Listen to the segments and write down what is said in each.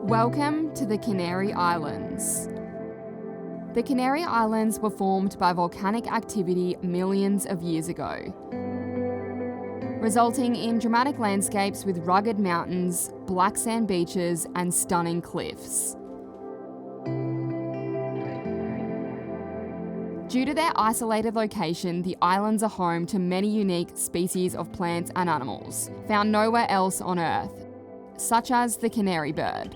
Welcome to the Canary Islands. The Canary Islands were formed by volcanic activity millions of years ago, resulting in dramatic landscapes with rugged mountains, black sand beaches, and stunning cliffs. Due to their isolated location, the islands are home to many unique species of plants and animals, found nowhere else on Earth, such as the canary bird.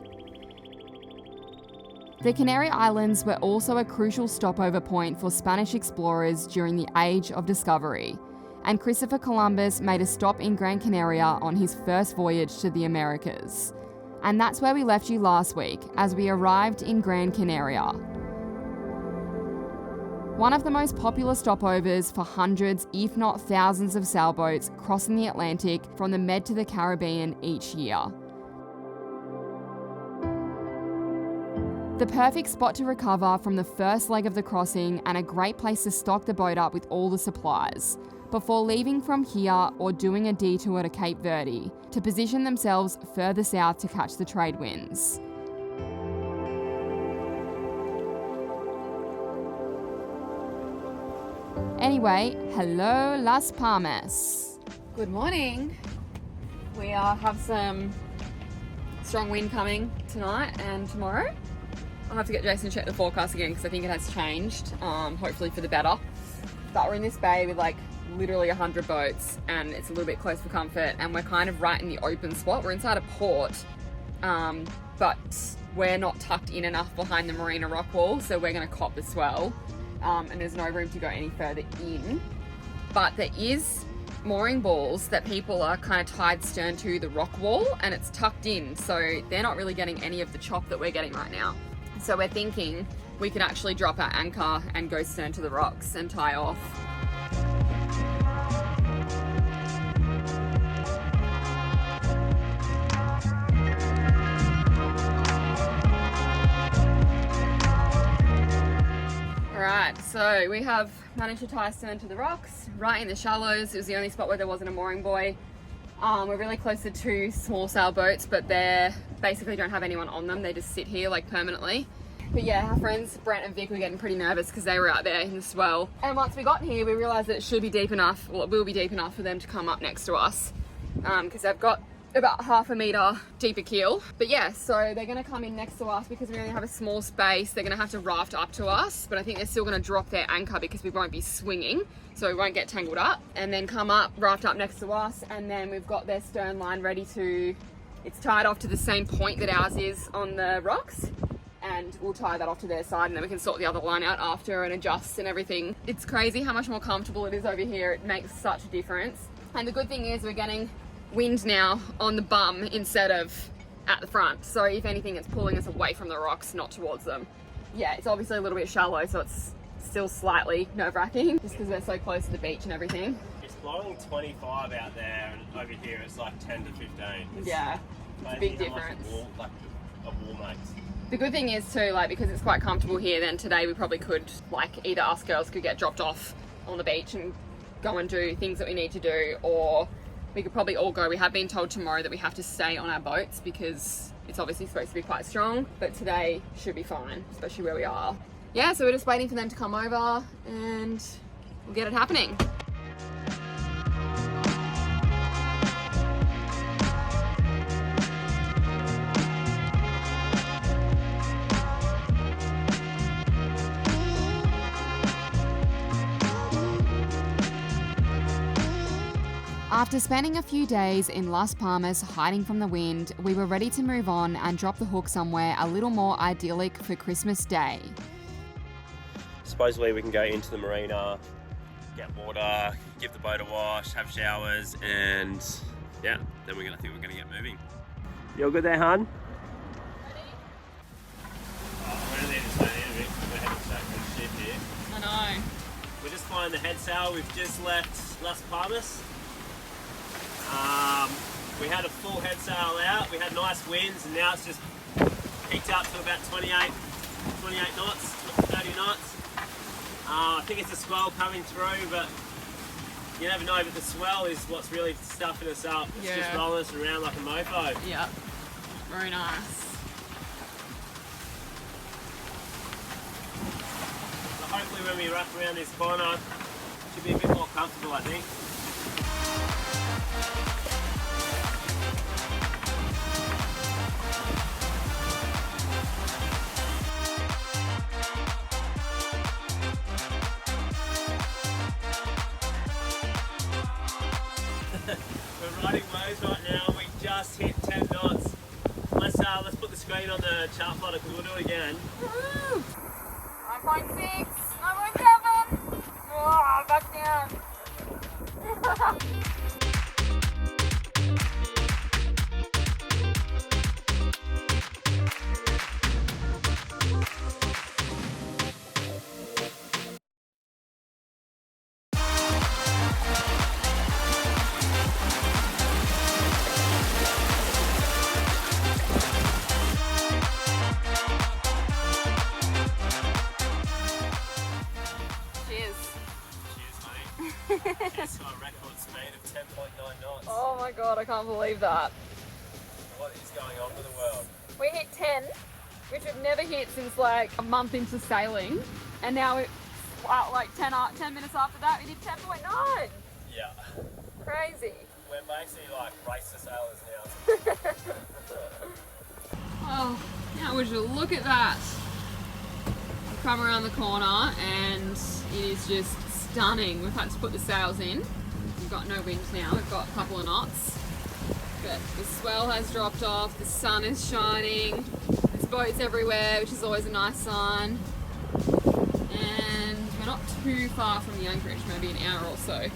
The Canary Islands were also a crucial stopover point for Spanish explorers during the Age of Discovery, and Christopher Columbus made a stop in Gran Canaria on his first voyage to the Americas. And that's where we left you last week, as we arrived in Gran Canaria. One of the most popular stopovers for hundreds, if not thousands of sailboats crossing the Atlantic from the Med to the Caribbean each year. The perfect spot to recover from the first leg of the crossing and a great place to stock the boat up with all the supplies, before leaving from here or doing a detour to Cape Verde to position themselves further south to catch the trade winds. Anyway, hello Las Palmas. Good morning. We have some strong wind coming tonight and tomorrow. I'll have to get Jason to check the forecast again because I think it has changed, hopefully for the better. But we're in this bay with like literally 100 boats and it's a little bit close for comfort, and we're kind of right in the open spot. We're inside a port, but we're not tucked in enough behind the marina rock wall, so we're going to cop the swell, and there's no room to go any further in. But there is mooring balls that people are kind of tied stern to the rock wall, and it's tucked in, so they're not really getting any of the chop that we're getting right now. So we're thinking we could actually drop our anchor and go stern to the rocks and tie off. Alright, so we have managed to tie stern to the rocks, right in the shallows. It was the only spot where there wasn't a mooring buoy. We're really close to two small sailboats, but they basically don't have anyone on them. They just sit here like permanently. But yeah, our friends Brent and Vic were getting pretty nervous because they were out there in the swell. And once we got here, we realised that it should be deep enough, well, it will be deep enough for them to come up next to us, because they've got about half a metre deeper keel. But yeah, so they're going to come in next to us because we only have a small space. They're going to have to raft up to us, but I think they're still going to drop their anchor because we won't be swinging, so we won't get tangled up, and then come up, raft up next to us, and then we've got their stern line ready to, it's tied off to the same point that ours is on the rocks, and we'll tie that off to their side, and then we can sort the other line out after and adjust and everything. It's crazy how much more comfortable it is over here. It makes such a difference. And the good thing is we're getting wind now on the bum instead of at the front, so if anything it's pulling us away from the rocks, not towards them. Yeah, it's obviously a little bit shallow, so it's still slightly nerve-wracking just because we're so close to the beach and everything. It's blowing 25 out there, and over here it's like 10 to 15. Yeah, it's a big difference. A wall makes. The good thing is too, like, because it's quite comfortable here, then today we probably could, like, either us girls could get dropped off on the beach and go and do things that we need to do, or we could probably all go. We have been told tomorrow that we have to stay on our boats because it's obviously supposed to be quite strong, but today should be fine, especially where we are. Yeah, so we're just waiting for them to come over and we'll get it happening. After spending a few days in Las Palmas hiding from the wind, we were ready to move on and drop the hook somewhere a little more idyllic for Christmas Day. Supposedly we can go into the marina, get water, give the boat a wash, have showers, and yeah, then I think we're gonna get moving. You all good there, hon? Ready? We're only just staying in a bit because we're heading back to the ship here. I know. We're just flying the head sail. We've just left Las Palmas. We had a full head sail out, we had nice winds, and now it's just peaked up to about 28 knots, 30 knots. I think it's a swell coming through, but you never know, but the swell is what's really stuffing us up. It's just rolling us around like a mofo. Yeah, very nice. when we wrap around this corner, should be a bit more comfortable, I think. We're riding waves right now. We just hit 10 knots. Let's put the screen on the chart plotter because we'll do it again. 9.6, 9.7. Oh, back down. It's got a record speed of 10.9 knots. Oh my god, I can't believe that. What is going on with the world? We hit 10, which we've never hit since like a month into sailing. And now it's like 10 minutes after that, we did 10.9. Yeah. Crazy. We're basically like race to sailors now. Oh, now would you look at that. We've come around the corner and it is just stunning. We've had to put the sails in. We've got no wind now, we've got a couple of knots. But the swell has dropped off, the sun is shining, there's boats everywhere, which is always a nice sign. And we're not too far from the anchorage, maybe an hour or so.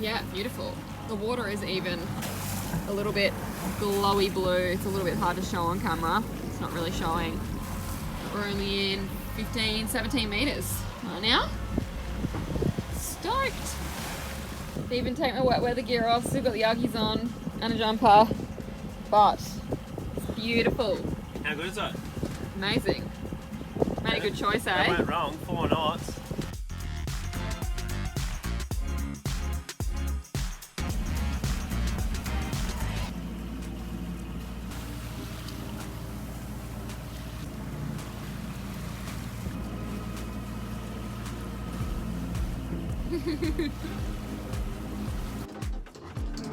Yeah, beautiful. The water is even a little bit glowy blue. It's a little bit hard to show on camera. It's not really showing. But we're only in 15, 17 meters right now. Stoked. Even take my wet weather gear off, still got the Uggies on and a jumper, but it's beautiful. How good is it? Amazing. Made a good choice, eh? I went wrong, 4 knots.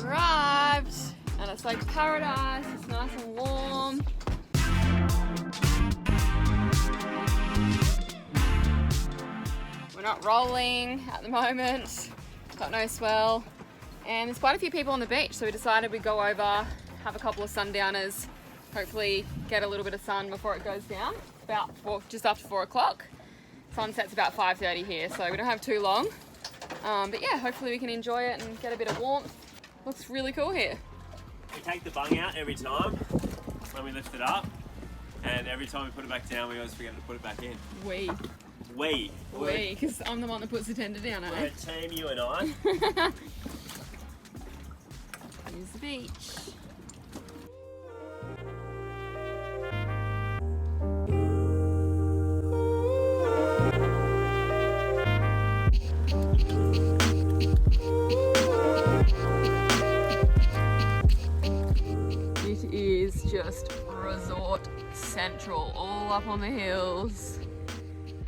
Arrived, and it's like paradise. It's nice and warm. We're not rolling at the moment. Got no swell, and there's quite a few people on the beach. So we decided we'd go over, have a couple of sundowners, hopefully get a little bit of sun before it goes down. Just after 4 o'clock. Sunset's about 5:30 here, so we don't have too long. But yeah, hopefully we can enjoy it and get a bit of warmth. Looks really cool here. We take the bung out every time when we lift it up, and every time we put it back down, we always forget to put it back in. We, because I'm the one that puts the tender down, we're eh? a team, you and I. Here's the beach. It is just resort central, all up on the hills.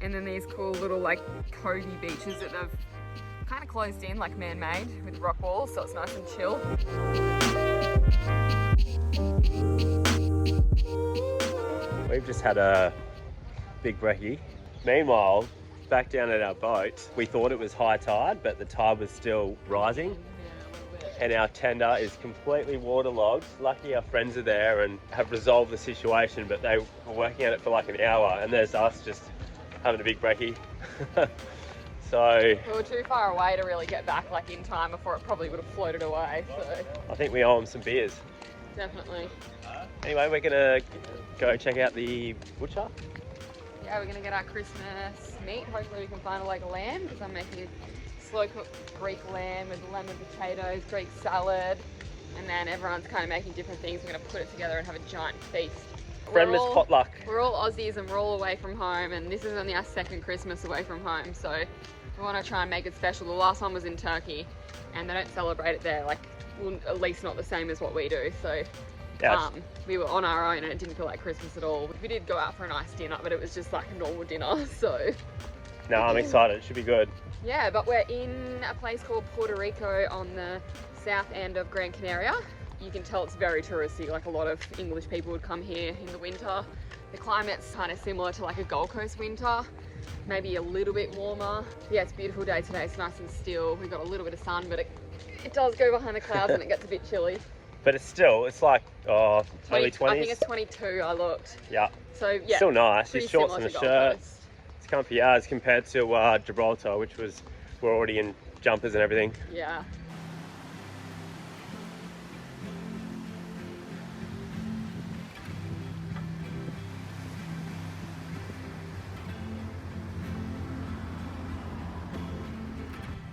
And then these cool little like covey beaches that they've kind of closed in, like man-made with rock walls, so it's nice and chill. We've just had a big brekkie. Meanwhile, back down at our boat, we thought it was high tide, but the tide was still rising. And our tender is completely waterlogged. Lucky our friends are there and have resolved the situation, but they were working on it for like an hour, and there's us just having a big brekkie. So We were too far away to really get back like in time before it probably would have floated away, so I think we owe them some beers. definitely. Anyway, we're gonna go check out the butcher. Yeah, we're gonna get our Christmas meat. Hopefully we can find a like lamb, because I'm making slow cooked Greek lamb with lemon potatoes, Greek salad, and then everyone's kind of making different things. We're gonna put it together and have a giant feast. Friendless potluck. We're all Aussies and we're all away from home, and this is only our second Christmas away from home, so we want to try and make it special. The last one was in Turkey, and they don't celebrate it there, like, well, at least not the same as what we do. So we were on our own and it didn't feel like Christmas at all. We did go out for a nice dinner, but it was just like a normal dinner. So No, I'm excited. It should be good. Yeah, but we're in a place called Puerto Rico on the south end of Gran Canaria. You can tell it's very touristy, like a lot of English people would come here in the winter. The climate's kind of similar to like a Gold Coast winter, maybe a little bit warmer. Yeah, it's a beautiful day today, it's nice and still. We've got a little bit of sun, but it does go behind the clouds and it gets a bit chilly. But it's like, early 20s. I think it's 22, I looked. Yeah. So yeah. Still nice, your shorts and a shirt. Coast. It's comfy as compared to Gibraltar, which we're already in jumpers and everything. Yeah.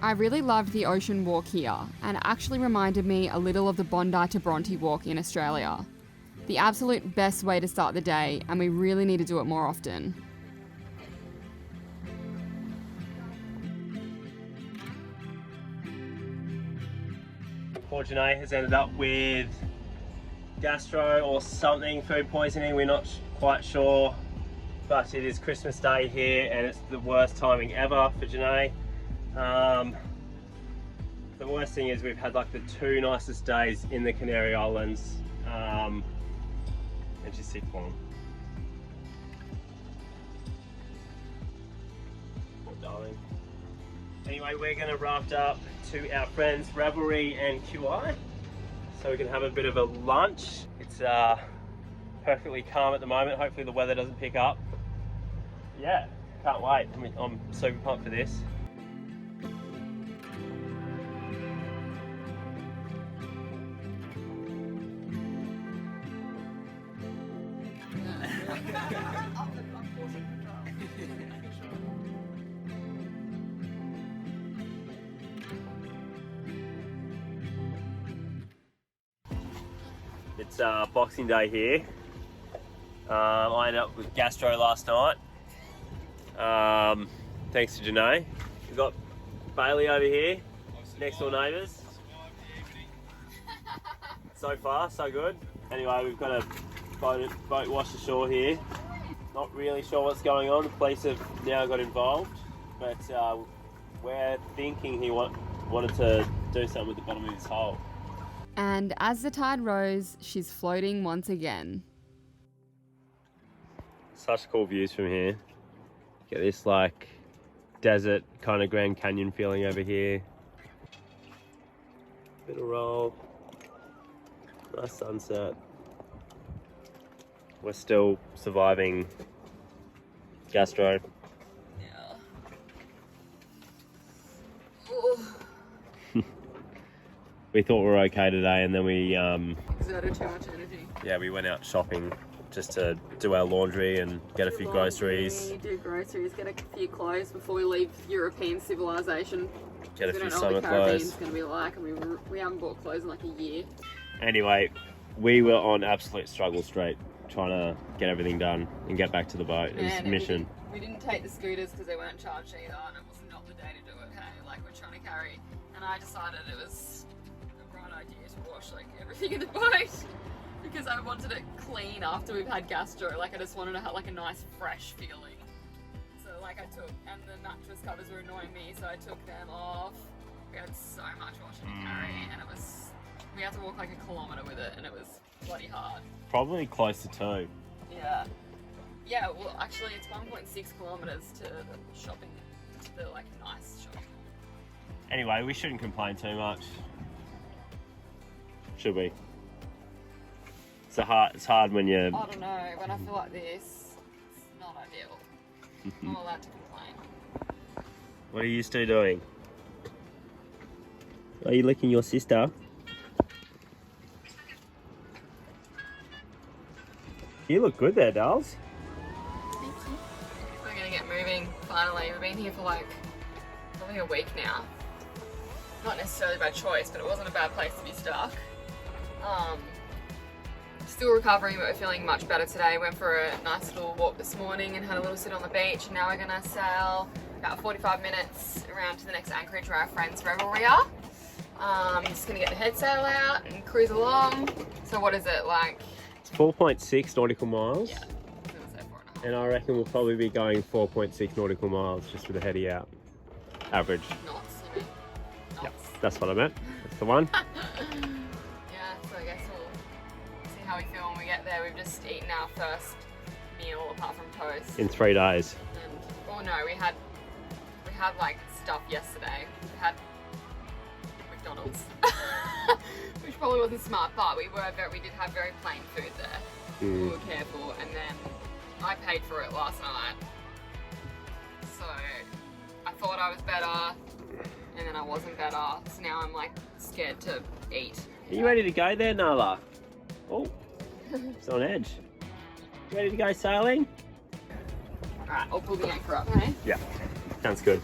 I really loved the ocean walk here, and it actually reminded me a little of the Bondi to Bronte walk in Australia. The absolute best way to start the day, and we really need to do it more often. Poor Janae has ended up with gastro or something, food poisoning, we're not quite sure. But it is Christmas Day here and it's the worst timing ever for Janae. The worst thing is we've had like the 2 nicest days in the Canary Islands, and she's sick for them. Poor darling. Anyway, we're going to raft up to our friends Revelry and QI so we can have a bit of a lunch. It's perfectly calm at the moment. Hopefully the weather doesn't pick up. Yeah, can't wait. I'm super pumped for this. It's Boxing Day here. I ended up with gastro last night. Thanks to Janae. We've got Bailey over here, next door neighbours. So far, so good. Anyway, we've got a boat wash ashore here. Not really sure what's going on. The police have now got involved, but we're thinking he wanted to do something with the bottom of his hull. And as the tide rose, she's floating once again. Such cool views from here. Get this like desert kind of Grand Canyon feeling over here. Bit of roll. Nice sunset. We're still surviving gastro. Yeah. We thought we were okay today and then we Exerted too much energy. yeah, we went out shopping just to do our laundry and get a few groceries. Do groceries, get a few clothes before we leave European civilization. Get a few We don't know summer what the Caribbean's clothes. going to be like, and we haven't bought clothes in like a year. Anyway, we were on absolute struggle street trying to get everything done and get back to the boat. It was a mission. We didn't take the scooters because they weren't charged either, and it was not the day to do it. Hey, like we're trying to carry, and I decided it was the right idea to wash like everything in the boat because I wanted it clean after we've had gastro. Like I just wanted to have like a nice fresh feeling. So like I took, and the mattress covers were annoying me, so I took them off. We had so much washing to carry, and we had to walk like a kilometre with it, and it was bloody hard. Probably close to 2. Yeah. Yeah, well actually it's 1.6 kilometres to the shopping, to the like nice shop. Anyway, we shouldn't complain too much. Should we? It's hard when you're... I don't know, when I feel like this, it's not ideal. I'm not allowed to complain. What are you two doing? Are you licking your sister? You look good there, dolls. Thank you. We're gonna get moving, finally. We've been here for like, probably a week now. Not necessarily by choice, but it wasn't a bad place to be stuck. Still recovering, but we're feeling much better today. Went for a nice little walk this morning and had a little sit on the beach. And now we're gonna sail about 45 minutes around to the next anchorage where our friends Revelry are. Just gonna get the head sail out and cruise along. So what is it, like? It's 4.6 nautical miles. Yeah, I was gonna say And I reckon we'll probably be going 4.6 nautical miles just with the heady out. Average. Knots, you mean? Knots. Yep, that's what I meant. That's the one. Yeah, so I guess we'll see how we feel when we get there. We've just eaten our first meal apart from toast. In 3 days. And, oh no, we had like stuff yesterday. We had McDonald's, which probably wasn't smart, but we did have very plain food there. We were careful, and then I paid for it last night. So I thought I was better, and then I wasn't better. So now I'm like scared to eat. Are you ready to go there, Nala? Oh, it's on edge. You ready to go sailing? Alright, I'll pull the anchor up, okay? Yeah, sounds good.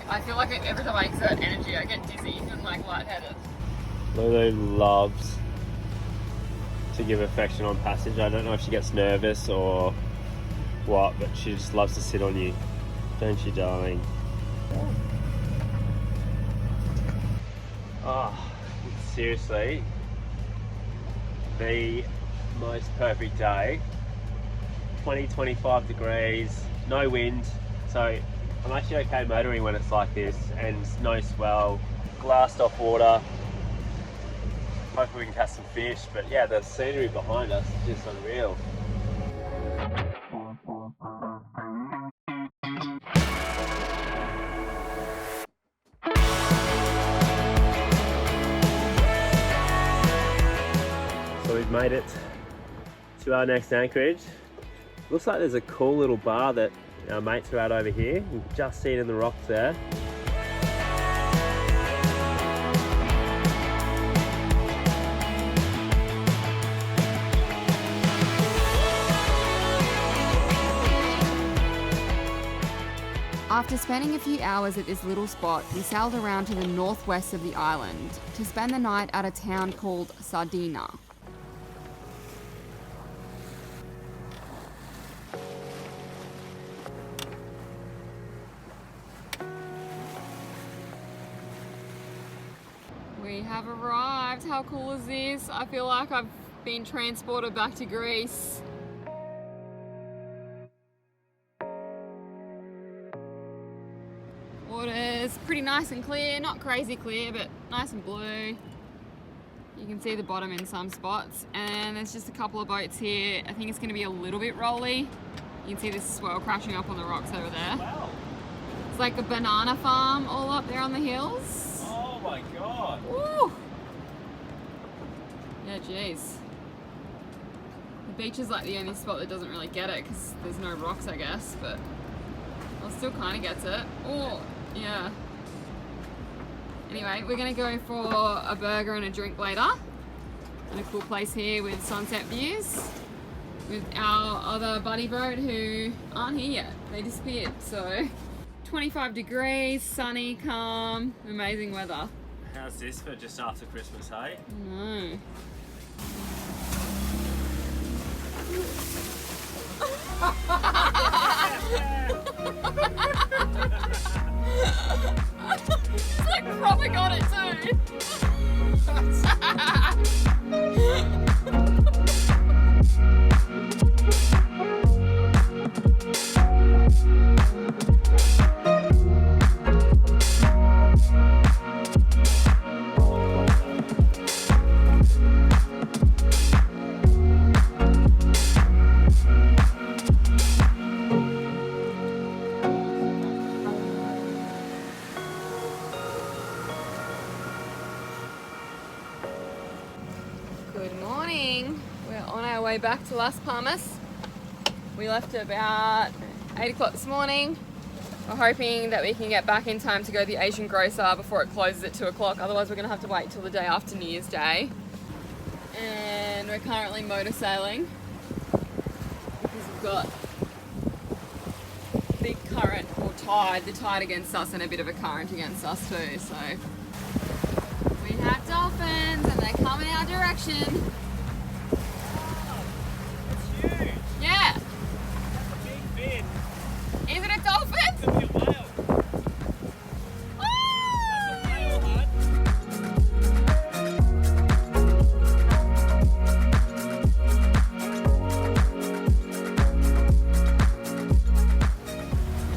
I feel like every time I exert energy, I get dizzy and like lightheaded. Lulu loves to give affection on passage. I don't know if she gets nervous or what, but she just loves to sit on you. Don't you, darling? Oh, seriously, the most perfect day. 20-25 degrees, no wind, so I'm actually okay motoring when it's like this, and no swell, glassed off water. Hopefully we can catch some fish, but yeah, the scenery behind us is just unreal. So we've made it to our next anchorage. Looks like there's a cool little bar that our mates are at over here. You can just see it in the rocks there. After spending a few hours at this little spot, we sailed around to the northwest of the island to spend the night at a town called Sardina. We have arrived. How cool is this? I feel like I've been transported back to Greece. Water's pretty nice and clear, not crazy clear, but nice and blue. You can see the bottom in some spots, and there's just a couple of boats here. I think it's going to be a little bit rolly. You can see this swell crashing up on the rocks over there. Wow. It's like a banana farm all up there on the hills. Oh my god. Woo! Yeah, jeez. The beach is like the only spot that doesn't really get it because there's no rocks, I guess, but it still kind of gets it. Oh, yeah. Anyway, we're going to go for a burger and a drink later in a cool place here with sunset views with our other buddy boat who aren't here yet. They disappeared, so 25 degrees, sunny, calm, amazing weather. How's this for just after Christmas, hey? No. It's like proper got it too. Good morning. We're on our way back to Las Palmas. We left about 8 o'clock this morning. We're hoping that we can get back in time to go to the Asian grocer before it closes at 2 o'clock. Otherwise, we're going to have to wait till the day after New Year's Day. And we're currently motor sailing because we've got big current or tide, the tide against us and a bit of a current against us too. So we had dolphins and they're coming our direction. That's huge. Yeah. That's a big fin. Is it a dolphin? It's gonna be a whale. That's a whale, bud.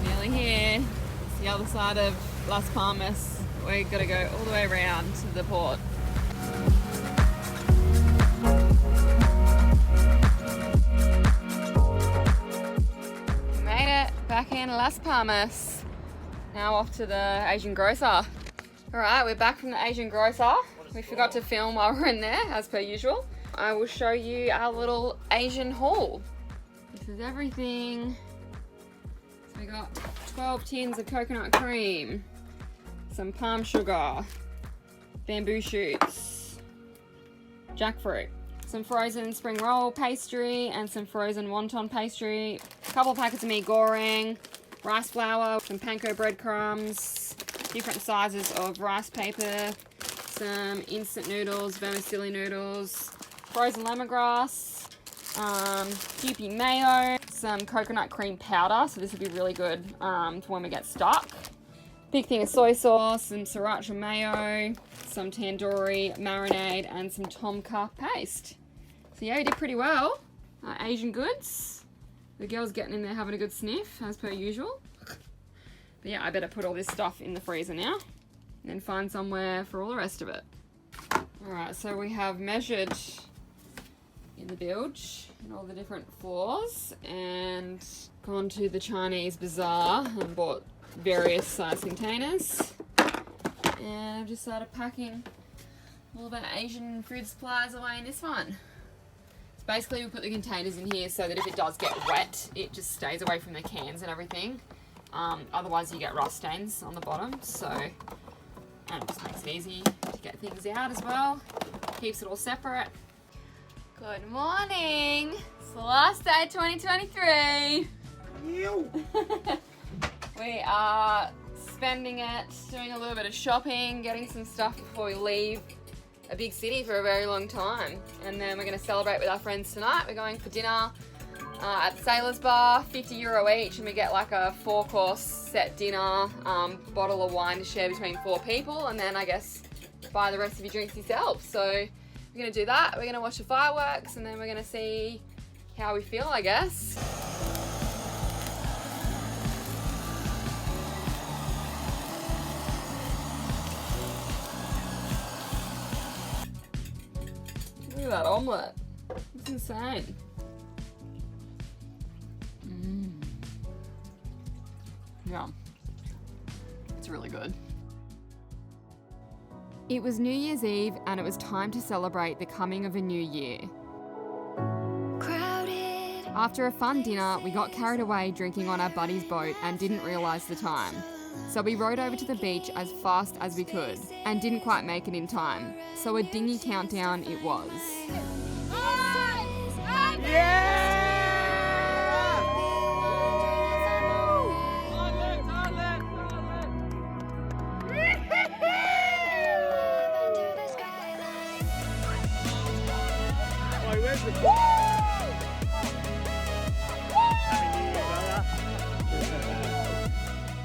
Nearly here. It's the other side of Las Palmas. We're gonna go all the way around to the port. Made it back in Las Palmas. Now off to the Asian grocer. All right, we're back from the Asian grocer. We forgot to film while we're in there, as per usual. I will show you our little Asian haul. This is everything. So we got 12 tins of coconut cream, some palm sugar, bamboo shoots, jackfruit, some frozen spring roll pastry and some frozen wonton pastry, a couple of packets of mee goreng, rice flour, some panko breadcrumbs, different sizes of rice paper, some instant noodles, vermicelli noodles, frozen lemongrass, Kewpie mayo, some coconut cream powder, so this would be really good for when we get stuck. Big thing of soy sauce, some sriracha mayo, some tandoori marinade, and some tom kha paste. So yeah, we did pretty well. Asian goods. The girl's getting in there having a good sniff, as per usual. But yeah, I better put all this stuff in the freezer now, and then find somewhere for all the rest of it. Alright, so we have measured in the bilge and all the different floors, and gone to the Chinese bazaar and bought various size containers, and I've just started packing all of our Asian food supplies away in this one. So basically we put the containers in here so that if it does get wet, it just stays away from the cans and everything. Otherwise you get rust stains on the bottom, so, and it just makes it easy to get things out as well. Keeps it all separate. Good morning! It's the last day of 2023. We are spending it, doing a little bit of shopping, getting some stuff before we leave a big city for a very long time. And then we're going to celebrate with our friends tonight. We're going for dinner at the Sailors Bar, €50 each, and we get like a 4-course set dinner, bottle of wine to share between 4 people, and then I guess buy the rest of your drinks yourself. So we're going to do that. We're going to watch the fireworks, and then we're going to see how we feel, I guess. Look at that omelette. It's insane. Yeah. It's really good. It was New Year's Eve and it was time to celebrate the coming of a new year. After a fun dinner, we got carried away drinking on our buddy's boat and didn't realise the time. So we rowed over to the beach as fast as we could and didn't quite make it in time. So a dinghy countdown it was.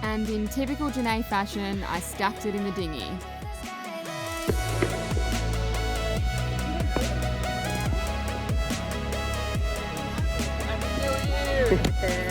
And in typical Janae fashion, I stacked it in the dinghy. Happy New Year!